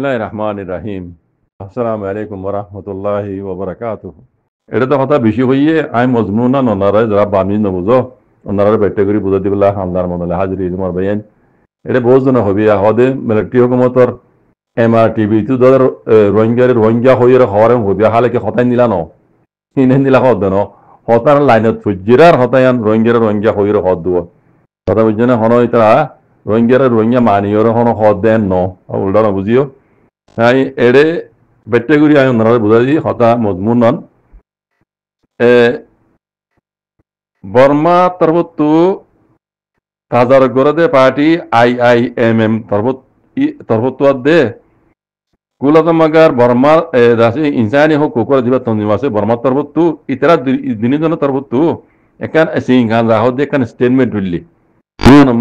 বিসমিল্লাহির রহমানির রহিম। আসসালামু আলাইকুম ওয়া রাহমাতুল্লাহি ওয়া বারাকাতুহু। এটা তো কথা বেশি হইয়ে আই মজমুনা ননারা যারা বামি নবুঝো ওনারা বেটে করি বুঝা দিবলা হামদার মনলে হাজিরি তোমার বাইন এটা বহুত জন হবি হদে মিলিটারি হুকুমতর MRTV তো ধর রোহিঙ্গা হইয়ে হওয়ার হবি হালে কি হতাই নিলা ন হিনে নিলা হদ ন হতার লাইনত ফুজিরার হতায়ান রোহিঙ্গা হইয়ে হদ দুয়া কথা বুঝছে না হন ইতারা রোহিঙ্গা মানিয়র হন হদ দেন ন উল্টা না বুঝিও তাই এড়ে বেটে করি আই ওনারা বুঝা দি হতা মজমুন নন বর্মা তরবতু তাজার গরদে পার্টি IIMM তরবতুয়াদ দে কুলাতমাগার বর্মা দাসে ইনসানি হুকুকর দিবা তনজিমাসে বর্মা তরবতু ইতরা দিনিজন তরবতু একান সিংহান রাহদ একান স্টেটমেন্ট দিল্লি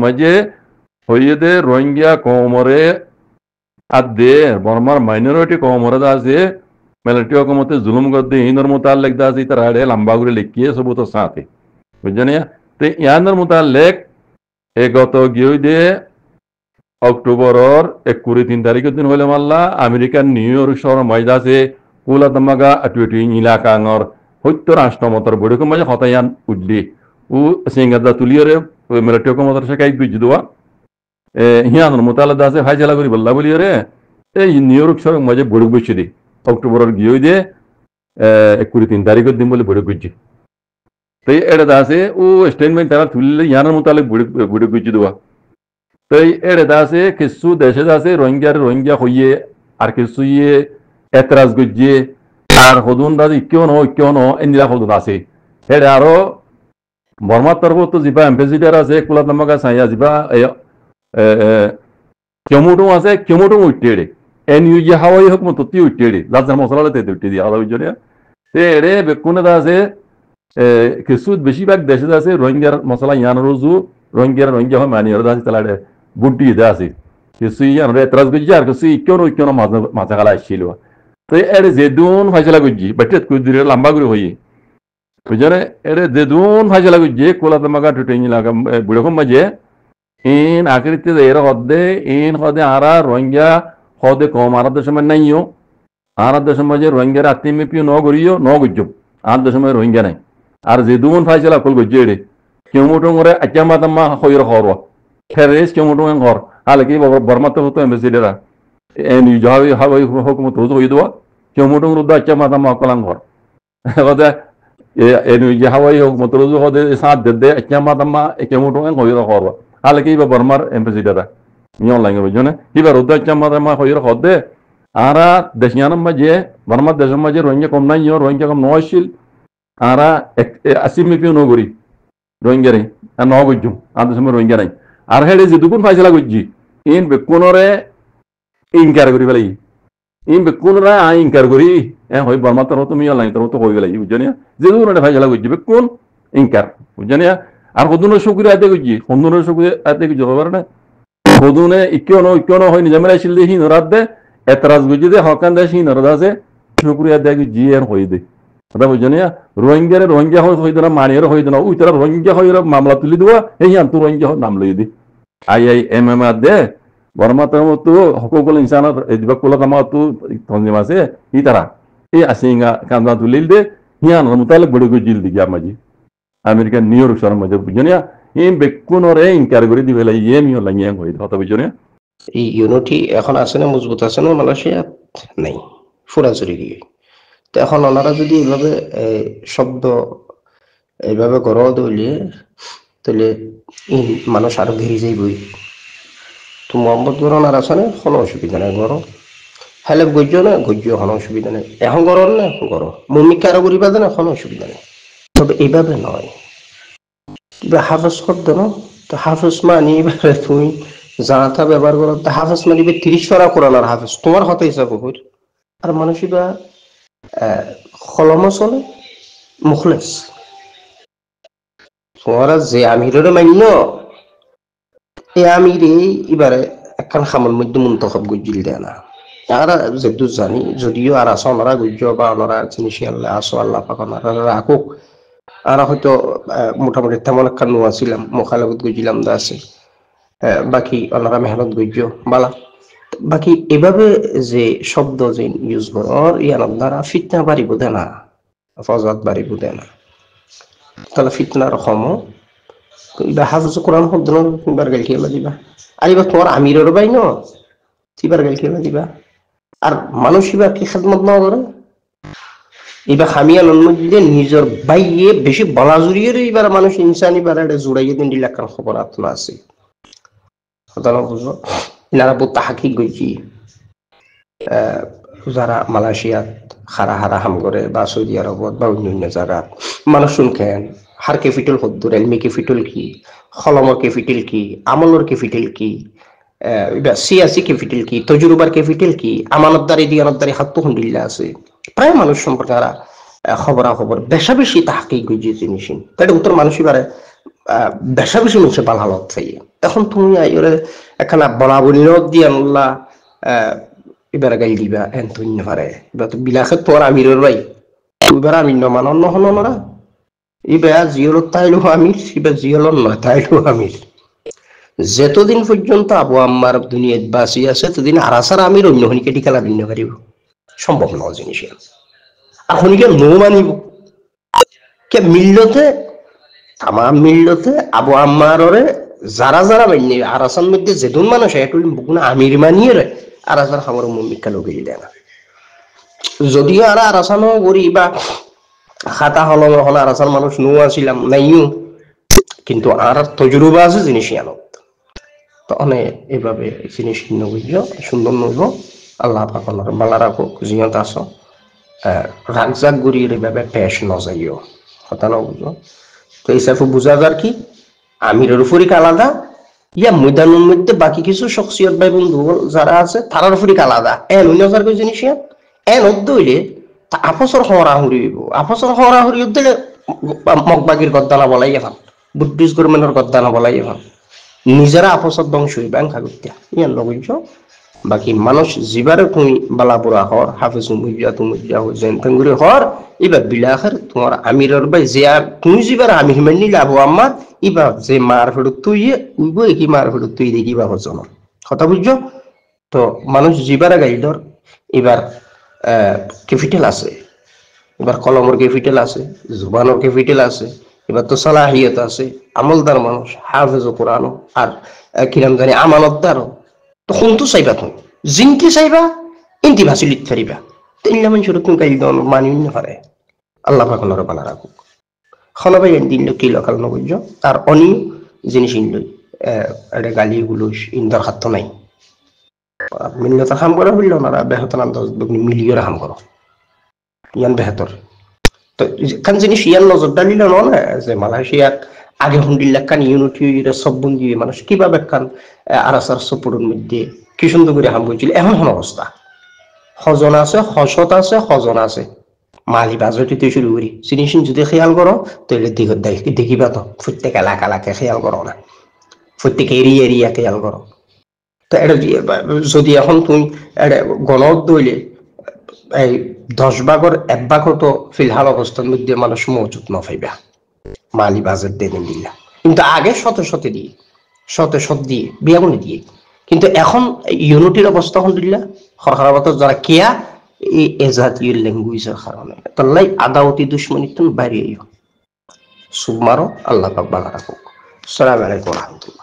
মাঝে হইয়ে রোহিঙ্গা কোমরে আদে বর্মার মাইনরিটি কোমরে আছে মিলিটারি হুকুমতে জুলুম করতে ইনর মুতাল্লিক দাসি তারা লম্বা করে লিখিয়ে সবুত সাথে বুঝছেন তো ইয়ানোর মুতাল্লিক গত গিয়ে দিয়ে অক্টোবরের 23 তারিখের দিন হইলে মাল্লা আমেরিকার নিউ ইয়র্ক শহর ময়দা আছে কুলাতমাগা আটুটি ইলাকাঙর সত্য রাষ্ট্রমতর বড়িকম মাঝে হতায়ান উঠলি ও সিঙ্গাদা তুলিয়রে মিলিটারি হুকুমতর সে কাই গুজ দেওয়া হিয়ানোর মুতাল্লিক আছে ফাইজলা করি বললা বলিয়রে এই নিউ ইয়র্ক শহর মাঝে বড়ি বসে দি অক্টোবরের গিয়ে দিয়ে 23 তারিখের দিন বলে বড়ি গুজি তো এটা আছে ও স্টেটমেন্ট তারা তুললে ইয়ানোর মুতাল্লিক বড়ি গুজি দেওয়া তো এটা আছে কিছু দেশে আছে রোহিঙ্গা হইয়ে আর কিছু ইয়ে এতরাজ গুজিয়ে আর হদুন দাদি কেউ ন এনিলা হদুন আছে এটা আরো বর্মার তরফ তো যা এম্বাসিডার আছে কুলাতমাগা সাইয়া যা কেমুটুম আছে কেমুটুম উঠে NUG হাওয়াই হোক মতো তুই উঠে লাজার মশলা উঠে দিয়ে আলাদা বুঝছো এড়ে বেকুনে আছে কিছু বেশিরভাগ দেশে আছে রোহিঙ্গার মশলা ইয়ান রোজু রোহিঙ্গা হয় মানি আছে তাহলে বুদ্ধি দে আছে কিছু ইয়ান এতরাজ গুজি আর কিছু কেউ মাথা খালা আসছিল তো এড়ে যেদুন ফাইসলা গুজি বেটে কুদিরে লম্বা করে হই বুঝছো এড়ে যেদুন ফাইসলা গুজি কোলাতমাগা টুটে লাগা বুড়কম মাঝে ইন আকৃতি এর হদে আরা রোহিঙ্গা হদে কম আর দেশ সময় নাইও আর দেশ মাঝে রোহিঙ্গার আত্মিপিও ন করিও ন গুজব আর দেশ সময় রোহিঙ্গা নাই আর যে দুন ফাইসলা কল গজ্জে এড়ে কেমুটুং করে আচ্চামা তাম্মা হইর হরওয়া খেরেস কেমুটুং ঘর হালে কি বর্মাতে হতো এম্বাসিডারা হাওয়াই হুকুমত হতো হই দেওয়া কেমুটুং রুদ্দ আচ্চামা তাম্মা কলাং ঘর হদে হাওয়াই হুকুমত রুজু হদে সাত দে আচ্চামা তাম্মা কেমুটুং হইর হরওয়া হালে কি বর্মার এম্বাসিডারা নিয়ম লাগে বুঝছো না এবার রুদ্দ আচ্চামা তাম্মা হইর হদে আরা দেশিয়ানার মাঝে বর্মার দেশের মাঝে রোহিঙ্গা কম নাই রোহিঙ্গা কম নয়শীল আরা 80 মিপিও নগরী রোহিঙ্গারে আর ন গুজুম আদের সময় রোহিঙ্গা নাই আর হেড়ে যে দুগুণ ফাইসলা গুজি ইন বেকুনরে ইনকার করি পেলাই ইন বেকুনরা ইনকার করি হই বর্মা তোর তুমি অনলাইন তোর তো হয়ে গেলাই বুঝছো না যে দুগুণ ফাইসলা গুজি বেকুন ইনকার বুঝছো না আর হদুনের শুকুরে আতে গুজি হদুনের শুকুরে আতে গুজি হবে না হদুনে ইকেও হয় নিজে মেলা ছিল দেখি নরাত দে এতরাজ গুজি দে হকান দে সেই নরাদ আছে শুকুরে আতে গুজি আর হয়ে দে কথা বুঝছো না রোহিঙ্গা হয়ে না মানিয়ার হয়ে না ওই তারা রোহিঙ্গা হয়ে মামলা তুলি দেওয়া এই আন্তু রোহিঙ্গা নাম লই দি IIMM দে বর্মা তো হকুকুল ইনসানত দিবা কুলাতমা তো তনজিম আছে ই তারা এই আসিঙ্গা কান্দা তুলিল দে হিয়ান মুতালিক বড় গজিল দি গিয়া মাজি আমেরিকা নিউ ইয়র্ক শহর মাঝে বুঝছো না ইন বেকুনরে ইনকার করে দিবে লাই মিও লাগিয়ে হই কথা বুঝছো না এই ইউনিটি এখন আছে না মজবুত আছে না মালয়েশিয়াত নাই ফুরাজুরি গিয়ে তো এখন ওনারা যদি এইভাবে শব্দ এইভাবে গড় দলিয়ে তাহলে মানুষ আরো ঘিরে যাইবই তো মোহাম্মদ গরনার আছে না কোনো অসুবিধা নেই গড় হেলে গজ্য না গজ্য কোনো অসুবিধা নেই এখন গড় না এখন গড় মমিকা আরো করিবা না কোনো অসুবিধা নেই তবে এইভাবে নয় হাফেজ করতে না তো হাফেজ মানি এবারে তুমি জানাতা ব্যবহার করো তো হাফেজ মানিবে 30 পারা কোরআন আর হাফেজ তোমার হাতে হিসাব হইর আর মানুষিবা খলম চলে মুখলেস তোমারা যে আমিরের মান্য এই আমিরে এবারে একখান খামল মধ্যে মুন্তখব গুজিল দেয় না আর যেহেতু জানি যদিও আর আসো ওনারা গুজ বা ওনারা জিনিস আল্লাহ আসো আল্লাহ পাক ওনারা রাখুক আর হয়তো মোটামুটি তেমন একটা নোয়া ছিলাম মোখালেবত গুজিলাম দা আছে বাকি ওনারা মেহনত গুজ বালা বাকি এভাবে যে শব্দ যে ইউজ করার ইয়ার দ্বারা ফিতনা বাড়িব দে না, ফজাত বাড়িব দে না, তাহলে ফিতনার কম ইবা হাফজ কোরআন শব্দ তিনবার গাল খেলা দিবা। আর এবার তোমার আমিরের বাই ন তিনবার গাল খেলা দিবা। আর মানুষ এবার কি খেদমত না করে এবার খামিয়া মধ্যে নিজের বাইয়ে বেশি বলা জুড়িয়ে এবার মানুষ ইনসানি বাড়াটা জোড়াইয়ে দিন দিলে একটা খবর আত্মা আছে বুঝলো। এনারা বহুত তাহাকিক গইছি যারা মালয়েশিয়াত হারা হারা হাম করে বা সৌদি আরবত বা অন্যান্য জায়গাত মানুষ শুনখেন হার ক্যাপিটাল হদ্দুর এলমি ক্যাপিটাল কি, খলমর ক্যাপিটাল কি, আমলর ক্যাপিটাল কি, সিয়াসি ক্যাপিটাল কি, তজুরুবার ক্যাপিটাল কি, আমানতদারি দিয়ানতদারি হাত্তু হন্ডিল্লা আছে। প্রায় মানুষ সম্পর্কে তারা খবরাখবর বেশা বেশি তাহাকিক গইছি জিনিস তাই উত্তর মানুষই বারে বেশা বেশি মানুষের বাল হালত চাই। এখন তুমি একখানা বলা বলিল দিয়ানুল্লাহ এবার গাই দিবা এন তুই পারে এবার তো বিলাসে তোর আমিরের ভাই এবার আমি নমানন নহন না এবার জিয়লত তাইলো আমির এবার জিয়লন নয় তাইলো আমির। যতদিন পর্যন্ত আবু আম্মার দুনিয়াত বাঁচি আছে ততদিন আরাসার আমির অন্য হনিকে টিকালা ভিন্ন পারিব সম্ভব নয় জিনিস। এখনকে নো মানিব কে মিল্লতে তামাম মিল্লতে আবু আম্মারে যারা যারা মানি আরাসার মধ্যে যেদুন মানুষ এটুল বুকুনা আমির মানিয়ে রে আরাসার খাবার মুমিকা লোকে দেয় না। যদিও আর আরাসানো করি বা খাতা হলম হল আরাসার মানুষ নো আসিলাম নাইও কিন্তু আর তজুরবা আছে জিনিস আনত তো অনেক এভাবে জিনিস নবীজ সুন্দর নইব। আল্লাহ পাকনের বালা রাখুক জিয়ত আস রাগজাক গুড়ির এভাবে পেশ নজাইও কথা না বুঝো। তো হিসাবে বুঝা যার কি আমিরের উপরিক আলাদা ইয়া ময়দানের মধ্যে বাকি কিছু শখসিয়ত ভাই বন্ধু যারা আছে তারার উপরিক আলাদা এন অন্য যার কিছু জিনিস এন অদ্দ হইলে তা আপসর হরাহুরি হইব। আপসর হরাহুরি দিলে মগবাগির গদ্দানা বলাই এখন বুদ্ধিস্ট গভর্নমেন্টের গদ্দানা বলাই এখন নিজেরা আপসত ধ্বংস হইবা খাগুত্যা ইয়ান লগুঞ্চ। বাকি মানুষ জিবারে তুমি বালাপুরা হর হাফিজ মুজিয়া তুমিয়া হুসেন তেঙ্গুরি হর এবার বিলাখের তোমার আমিরের ভাই যে তুমি জিবার আমির মানি লাভ আমার ইবা যে মার ফেরত তুই উইব কি মার ফেরত তুই দেখিবা হজন কথা বুঝছো। তো মানুষ জিবারে গাইডর এবার ক্যাপিটাল আছে, এবার কলমর ক্যাপিটাল আছে, জুবানোর ক্যাপিটাল আছে, এবার তো সালাহিয়ত আছে, আমলদার মানুষ হাফেজ কোরআন আর কিরাম জানি আমানতদারও তখন তো চাইবা তুমি জিনকে চাইবা ইন্তি ভাষি লিখতে পারিবা তিনটা মানুষের তুমি গাইল দেওয়ার মানি না পারে। আল্লাহ পাকনের বানা রাখুক খনবাই দিল কি লকাল নবুঝ আর অনি জিনিস ইন্ডই এটা গালি গুলোস ইন্দর হাত নাই মিল্লতা কাম করা হইল না বেহতর মিলিয়ে কাম করো ইয়ান বেহতর। তো কান জিনিস ইয়ান নজর ডালিল না যে মালয়েশিয়াত আগে হুন্ডিল্লা কান ইউনিটি সব বন্ধু মানুষ কিভাবে কান আরাসার সপুরের মধ্যে কি সুন্দর করে হাম করছিল এখন হন অবস্থা হজন আছে হসত আছে হজন আছে মালি বাজটিতে শুরু করি জিনিস যদি খেয়াল করো তাহলে দেখিবা তো প্রত্যেক এলাকা এলাকা খেয়াল করো না প্রত্যেক এরিয়া এরিয়া খেয়াল করো। তো এটা যদি এখন তুমি গণত দইলে এই 10 ভাগের 1 ভাগ তো ফিলহাল অবস্থার মধ্যে মানুষ মজুত না পাইবা মালি বাজেট দিয়ে দিলা কিন্তু আগে শত দিয়ে বিয়াগুনি দিয়ে কিন্তু এখন ইউনিটির অবস্থা হল দিলা সরকার যারা কেয়া এই এজাতীয় ল্যাঙ্গুয়েজের কারণে তাহলে আদাওতি দুশ্মনী তুমি বাইরে সুবমারো আল্লাহ পাক ভালো রাখুক। আসসালামু আলাইকুম ওয়া রাহমাতুল্লাহ।